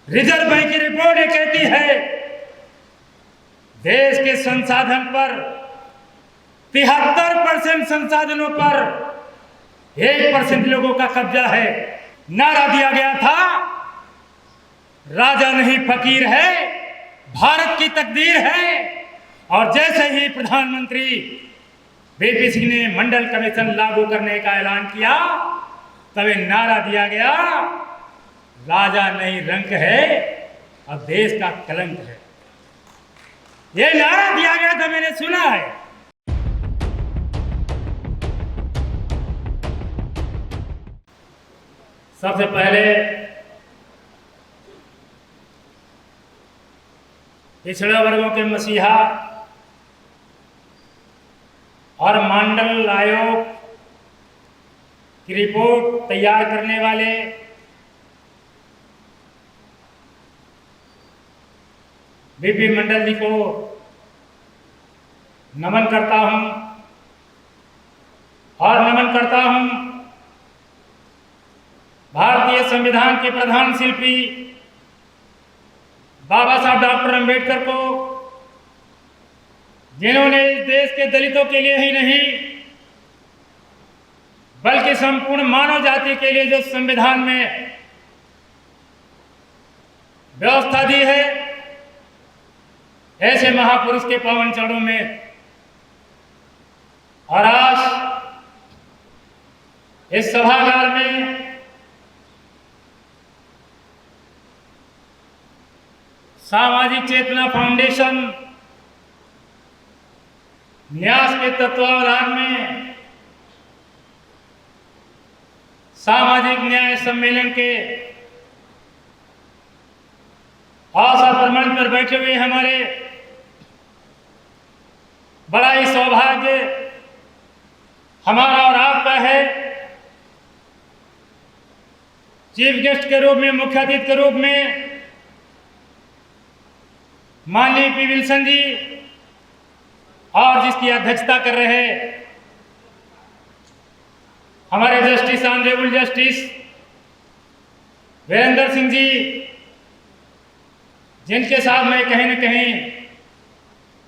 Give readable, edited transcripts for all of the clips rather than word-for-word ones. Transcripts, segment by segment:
Reserve bank की report ये कहती है देश के संसाधन पर 73% संसाधनों पर 1% लोगों का कब्जा है। नारा दिया गया था, राजा नहीं फकीर है, भारत की तकदीर है। और जैसे ही प्रधानमंत्री वीपी सिंह ने मंडल कमीशन लागू करने का ऐलान किया, तभी नारा दिया गया, राजा नहीं रंक है, अब देश का कलंक है। ये नारा दिया गया था, मैंने सुना है। सबसे पहले पिछड़ा वर्गों के मसीहा और मंडल आयोग की रिपोर्ट तैयार करने वाले वीपी मंडल जी को नमन करता हूं और नमन करता हूं भारतीय संविधान के प्रधान शिल्पी बाबा साहब डॉक्टर अंबेडकर को, जिन्होंने इस देश के दलितों के लिए ही नहीं बल्कि संपूर्ण मानव जाति के लिए जो संविधान में व्यवस्था दी है, ऐसे महापुरुष के पावन चरणों में और आज इस सभागार में सामाजिक चेतना फाउंडेशन न्यास के तत्वावधान में सामाजिक न्याय सम्मेलन के अवसर पर मंच पर बैठे हुए हमारे बड़ा ही सौभाग्य हमारा और आपका है, चीफ गेस्ट के रूप में, मुख्य अतिथि के रूप में माननीय पी विल्सन जी, और जिसकी अध्यक्षता कर रहे हमारे justice honourable justice Virendra Singh ji, जिनके साथ मैं कहीं न कहीं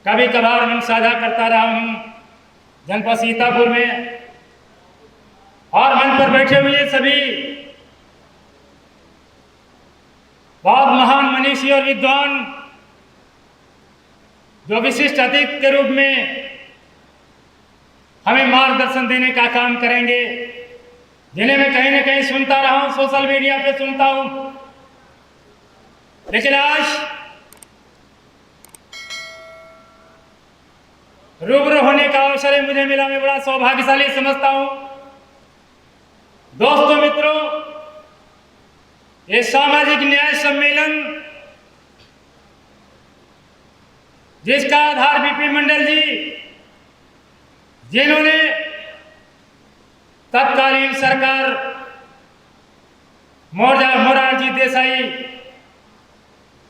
कभी कभार मन साझा करता रहा हूं जनपद सीतापुर में, और मंच पर बैठे हुए सभी बहुत महान मनीषी और विद्वान जो विशिष्ट अतिथि के रूप में हमें मार्गदर्शन देने का काम करेंगे, जिन्हें मैं कहीं न कहीं सुनता रहा हूं, सोशल मीडिया पे सुनता हूं, लेकिन आज रूबरू होने का अवसर मुझे मिला, मैं बड़ा सौभाग्यशाली समझता हूं। दोस्तों, मित्रों, ये सामाजिक न्याय सम्मेलन जिसका आधार वीपी मंडल जी, जिन्होंने तत्कालीन सरकार मोरारजी देसाई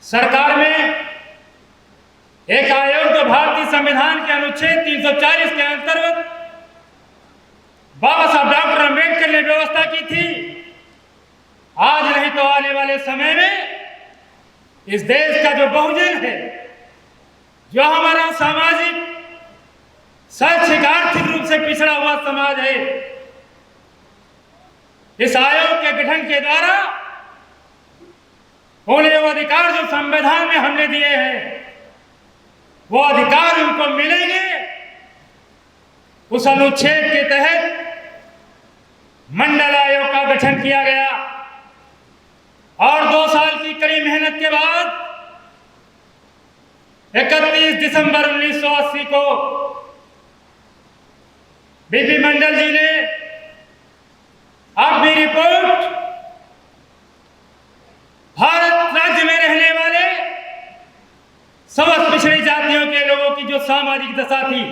सरकार में एक आयोग जो भारतीय संविधान के अनुच्छेद 340 के अंतर्गत बाबा साहब डॉक्टर अंबेडकर ने व्यवस्था की थी, आज नहीं तो आने वाले समय में इस देश का जो बहुजन है, जो हमारा सामाजिक शैक्षिक आर्थिक रूप से पिछड़ा हुआ समाज है, इस आयोग के गठन के द्वारा उन्हें वो अधिकार जो संविधान में हमने दिए हैं, वो अधिकार उनको मिलेंगे। उस अनुच्छेद के तहत मंडल आयोग का गठन किया गया और 2 साल की कड़ी मेहनत के बाद 31 दिसंबर 1980 को वीपी मंडल जी ने अपनी रिपोर्ट भारत राज्य में रहने वाले समस्त पिछड़ी जातियों के लोगों की जो सामाजिक दशा थी,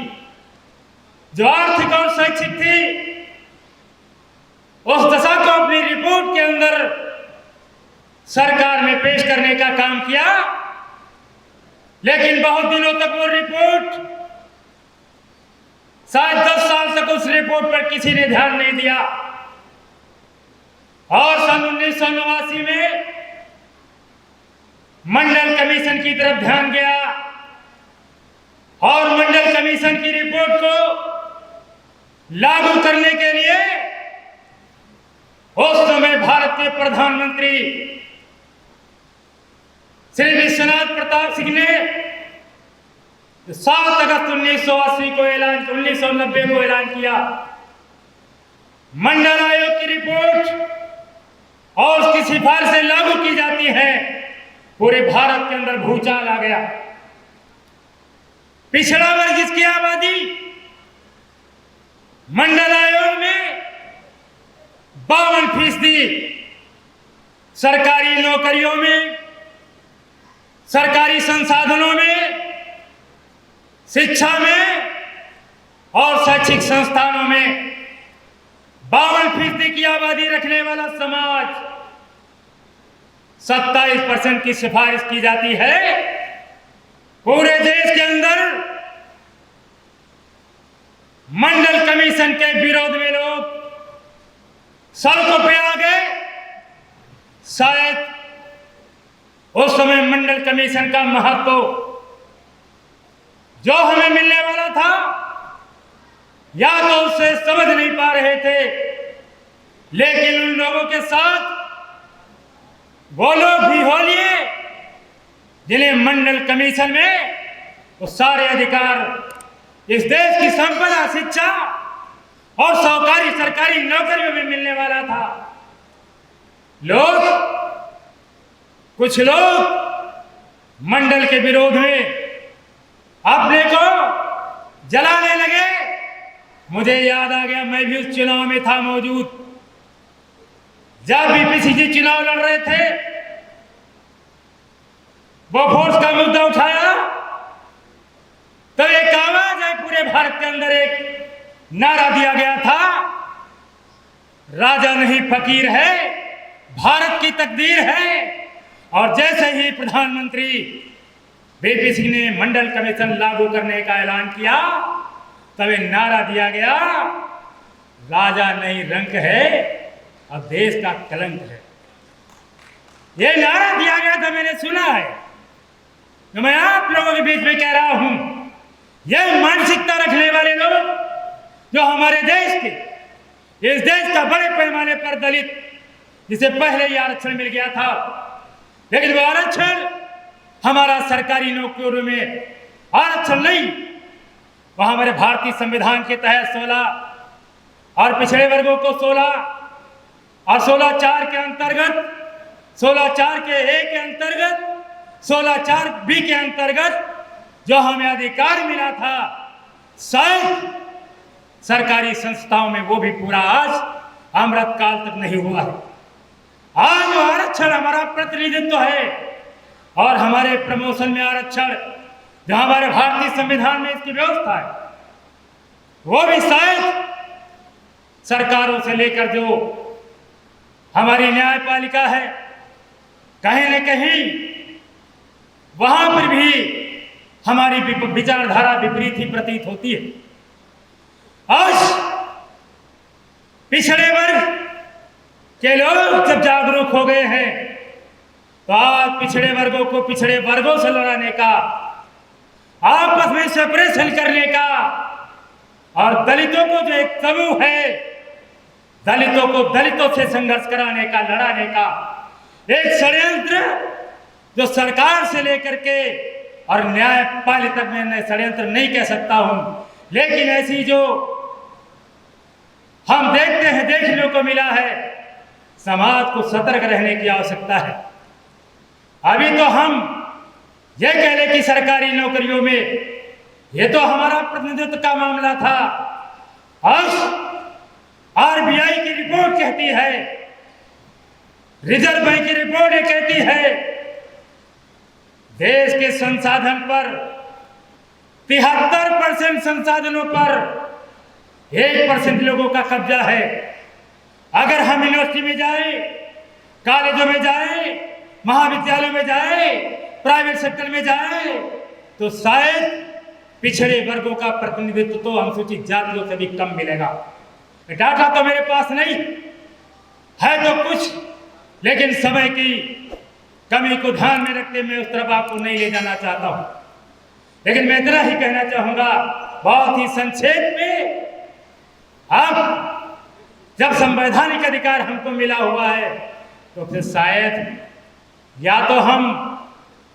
जो आर्थिक और शैक्षिक थी, उस दशा को अपनी रिपोर्ट के अंदर सरकार में पेश करने का काम किया। लेकिन बहुत दिनों तक वो रिपोर्ट, शायद 10 साल तक उस रिपोर्ट पर किसी ने ध्यान नहीं दिया और सन 1989 में मंडल कमीशन की तरफ ध्यान गया और मंडल कमीशन की रिपोर्ट को लागू करने के लिए उस समय भारत के प्रधानमंत्री श्री विश्वनाथ प्रताप सिंह ने 7 अगस्त 1980 को 1990 को ऐलान किया। मंडल आयोग की रिपोर्ट और उसकी सिफारिशें लागू की जाती है, पूरे भारत के अंदर भूचाल आ गया। पिछड़ा वर्ग जिसकी आबादी मंडल आयोग में 52% सरकारी नौकरियों में, सरकारी संसाधनों में, शिक्षा में और शैक्षिक संस्थानों में 52% की आबादी रखने वाला समाज 27% की सिफारिश की जाती है। पूरे देश के अंदर मंडल कमीशन के विरोध में लोग सड़कों पे आ गए। शायद उस समय मंडल कमीशन का महत्व जो हमें मिलने वाला था या तो उससे समझ नहीं पा रहे थे, लेकिन उन लोगों के साथ वो लोग भी हो लिए जिन्हें मंडल कमीशन में वो सारे अधिकार इस देश की संपदा, शिक्षा और सरकारी नौकरियों में मिलने वाला था। कुछ लोग मंडल के विरोध में अपने को जलाने लगे। मुझे याद आ गया, मैं भी उस चुनाव में था मौजूद। जब बीपीसी जी चुनाव लड़ रहे थे, वो फोर्स का मुद्दा उठाया तो एक आवाज है, पूरे भारत के अंदर एक नारा दिया गया था, राजा नहीं फकीर है, भारत की तकदीर है। और जैसे ही प्रधानमंत्री वीपी सिंह ने मंडल कमीशन लागू करने का ऐलान किया, तब नारा दिया गया, राजा नहीं रंक है, अब देश का कलंक है। यह नारा दिया गया था, मैंने सुना है, तो मैं आप लोगों के बीच में कह रहा हूं, यह मानसिकता रखने वाले लोग जो हमारे देश के, इस देश का बड़े पैमाने पर दलित, जिसे पहले ही आरक्षण मिल गया था, लेकिन वो आरक्षण हमारा सरकारी नौकरियों में आरक्षण नहीं, वह हमारे भारतीय संविधान के तहत 16 और पिछड़े वर्गों को 16 और 16(4) के अंतर्गत, 16(4) के ए के अंतर्गत, 16(4)B के अंतर्गत जो हमें अधिकार मिला था, शायद सरकारी संस्थाओं में वो भी पूरा आज अमृत काल तक नहीं हुआ है। आज आरक्षण हमारा प्रतिनिधित्व है और हमारे प्रमोशन में आरक्षण जो हमारे भारतीय संविधान में इसकी व्यवस्था है, वो भी शायद सरकारों से लेकर जो हमारी न्यायपालिका है, कहीं न कहीं वहां पर भी हमारी विचारधारा विपरीत ही प्रतीत होती है। आज पिछड़े वर्ग के लोग जब जागरूक हो गए हैं, तो आज पिछड़े वर्गों को पिछड़े वर्गों से लड़ाने का, आपस में सेपरेशन करने का, और दलितों को जो एक समूह है, दलितों को दलितों से संघर्ष कराने का, लड़ाने का एक षड्यंत्र जो सरकार से लेकर के और न्यायपालिका तक मैं षड्यंत्र नहीं कह सकता हूं, लेकिन ऐसी जो हम देखते हैं, देखने को मिला है, समाज को सतर्क रहने की आवश्यकता है। अभी तो हम यह कह रहे कि सरकारी नौकरियों में यह तो हमारा प्रतिनिधित्व का मामला था। आज आरबीआई की रिपोर्ट कहती है, रिजर्व बैंक की रिपोर्ट कहती है, देश के संसाधन पर 73% संसाधनों पर 1% लोगों का कब्जा है। अगर हम यूनिवर्सिटी में जाए, कॉलेजों में जाए, महाविद्यालयों में जाए, प्राइवेट सेक्टर में जाए, तो शायद पिछड़े वर्गों का प्रतिनिधित्व तो अनुसूचित जातियों से भी कम मिलेगा। डाटा तो मेरे पास नहीं है तो कुछ, लेकिन समय की कमी को ध्यान में रखते मैं उस तरफ आपको नहीं ले जाना चाहता हूं, लेकिन मैं इतना ही कहना चाहूंगा बहुत ही संक्षेप में, अब जब संवैधानिक अधिकार हमको मिला हुआ है तो फिर शायद या तो हम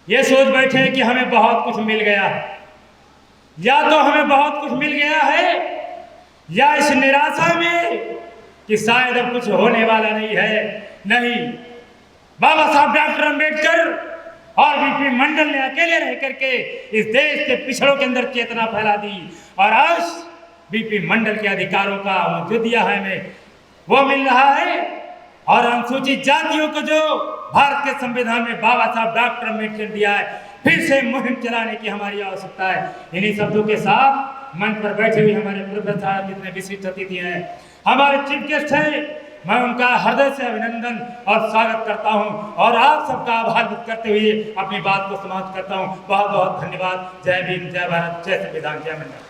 ये सोच बैठे कि हमें बहुत कुछ मिल गया है, या तो हमें बहुत कुछ मिल गया है, या इस निराशा में कि शायद अब कुछ होने वाला नहीं है। नहीं, बाबा साहब डॉक्टर अंबेडकर और बीपी मंडल ने अकेले रह करके इस देश के पिछड़ों के अंदर चेतना फैला दी, और आज बीपी मंडल के अधिकारों का जो दिया है हमें वो मिल रहा है। और अनुसूचित जातियों को जो भारत के संविधान में बाबा साहब डॉक्टर अंबेडकर दिया है, फिर से मुहिम चलाने की हमारी आवश्यकता है। इन्हीं शब्दों के साथ मंच पर बैठे हुए हमारे प्रोफेसर साहब जितने विशिष्ट अतिथि हैं, हमारे चीफ गेस्ट हैं, मैं उनका हृदय से अभिनंदन और स्वागत करता हूं और आप सबका आभार व्यक्त करते हुए अपनी बात को समाप्त करता हूं। बहुत बहुत धन्यवाद। जय भीम, जय भारत, जय संविधान, जय मंडल।